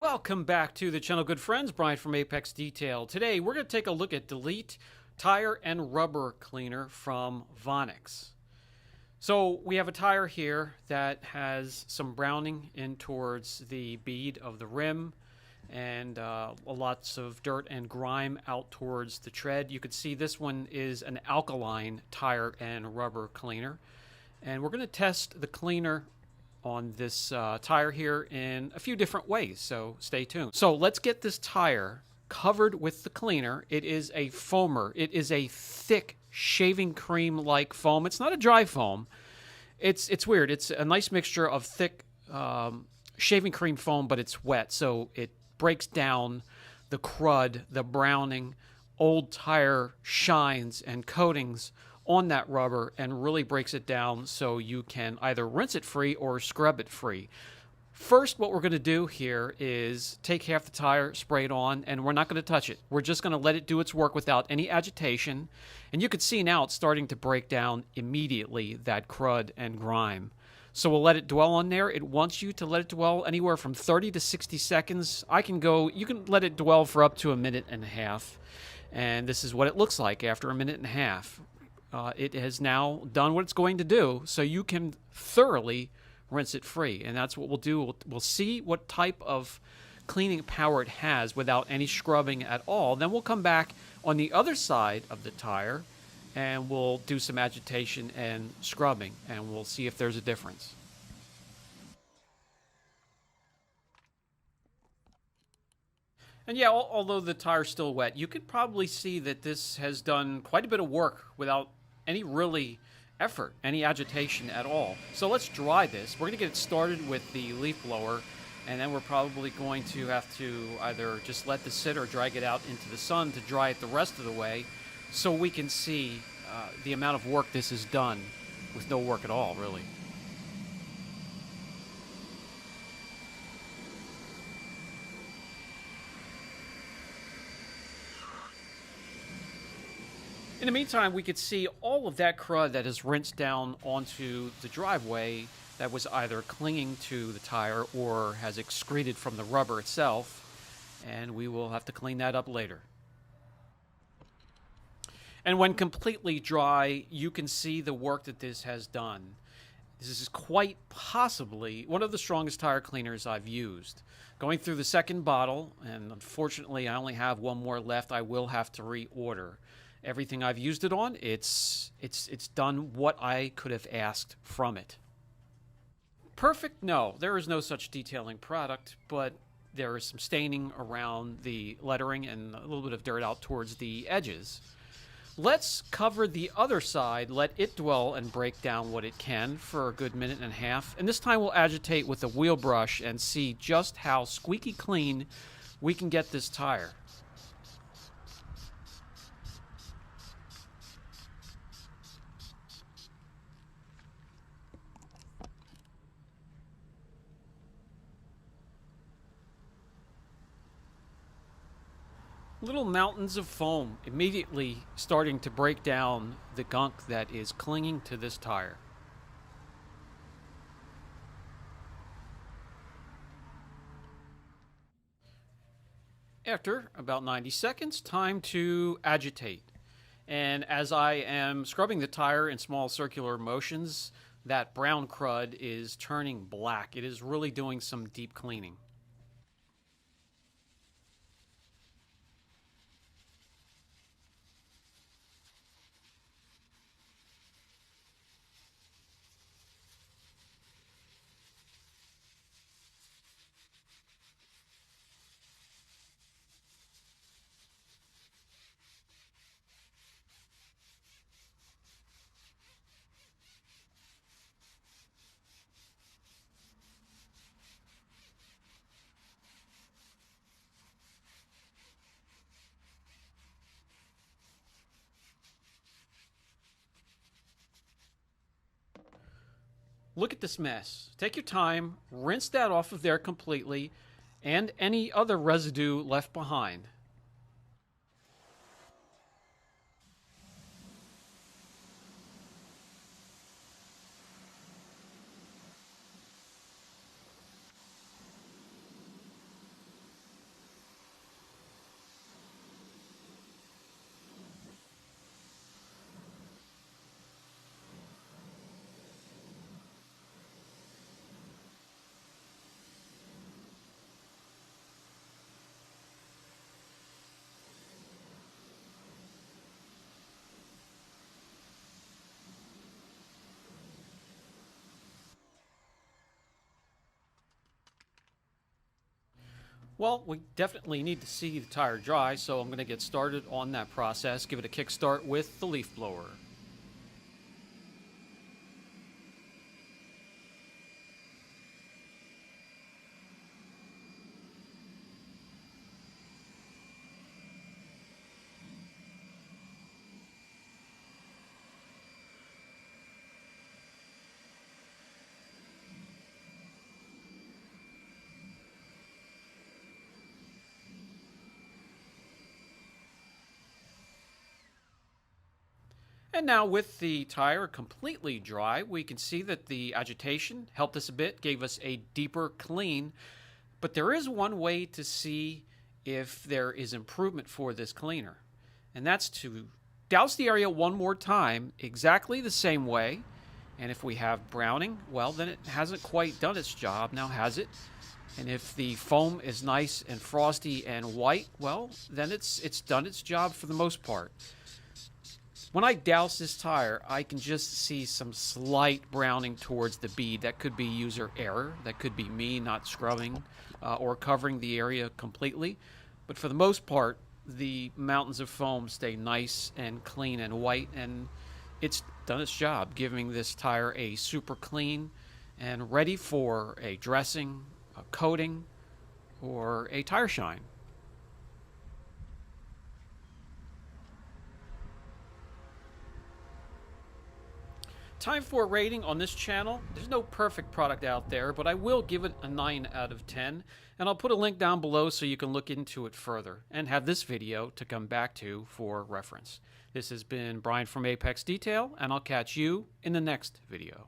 Welcome back to the channel, good friends. Brian from Apex Detail. Today, we're going to take a look at Delet Tire and Rubber Cleaner from Vonixx. So we have a tire here that has some browning in towards the bead of the rim and lots of dirt and grime out towards the tread. You can see this one is an alkaline tire and rubber cleaner. And we're going to test the cleaner on this tire here in a few different ways, so stay tuned. So let's get this tire covered with the cleaner. It is a foamer. It is a thick shaving cream like foam. It's not a dry foam. It's weird. It's a nice mixture of thick shaving cream foam, but it's wet, so it breaks down the crud, the browning, old tire shines and coatings on that rubber and really breaks it down so you can either rinse it free or scrub it free. First, what we're going to do here is take half the tire, spray it on, and we're not going to touch it. We're just going to let it do its work without any agitation. And you can see now it's starting to break down immediately, that crud and grime. So we'll let it dwell on there. It wants you to let it dwell anywhere from 30 to 60 seconds. You can let it dwell for up to a minute and a half. And this is what it looks like after a minute and a half. It has now done what it's going to do, so you can thoroughly rinse it free. And that's what we'll do. We'll see what type of cleaning power it has without any scrubbing at all. Then we'll come back on the other side of the tire, and we'll do some agitation and scrubbing, and we'll see if there's a difference. And yeah, although the tire's still wet, you could probably see that this has done quite a bit of work without any really effort, any agitation at all. So let's dry this. We're going to get it started with the leaf blower, and then we're probably going to have to either just let this sit or drag it out into the sun to dry it the rest of the way so we can see the amount of work this has done with no work at all, really. In the meantime, we could see all of that crud that is rinsed down onto the driveway that was either clinging to the tire or has excreted from the rubber itself, and we will have to clean that up later. And when completely dry, you can see the work that this has done. This is quite possibly one of the strongest tire cleaners I've used. Going through the second bottle, and unfortunately I only have one more left, I will have to reorder. Everything I've used it on, it's done what I could have asked from it. Perfect? No, there is no such detailing product, but there is some staining around the lettering and a little bit of dirt out towards the edges. Let's cover the other side, let it dwell and break down what it can for a good minute and a half. And this time we'll agitate with a wheel brush and see just how squeaky clean we can get this tire. Little mountains of foam immediately starting to break down the gunk that is clinging to this tire. After about 90 seconds, time to agitate. And as I am scrubbing the tire in small circular motions, that brown crud is turning black. It is really doing some deep cleaning. Look at this mess. Take your time, rinse that off of there completely, and any other residue left behind. Well, we definitely need to see the tire dry, so I'm going to get started on that process. Give it a kick start with the leaf blower. And now with the tire completely dry, we can see that the agitation helped us a bit, gave us a deeper clean. But there is one way to see if there is improvement for this cleaner, and that's to douse the area one more time exactly the same way. And if we have browning, well, then it hasn't quite done its job, now has it? And if the foam is nice and frosty and white, well, then it's done its job for the most part. When I douse this tire, I can just see some slight browning towards the bead. That could be user error. That could be me not scrubbing or covering the area completely. But for the most part, the mountains of foam stay nice and clean and white, and it's done its job, giving this tire a super clean and ready for a dressing, a coating, or a tire shine. Time for a rating on this channel. There's no perfect product out there, but I will give it a 9 out of 10. And I'll put a link down below so you can look into it further and have this video to come back to for reference. This has been Brian from Apex Detail, and I'll catch you in the next video.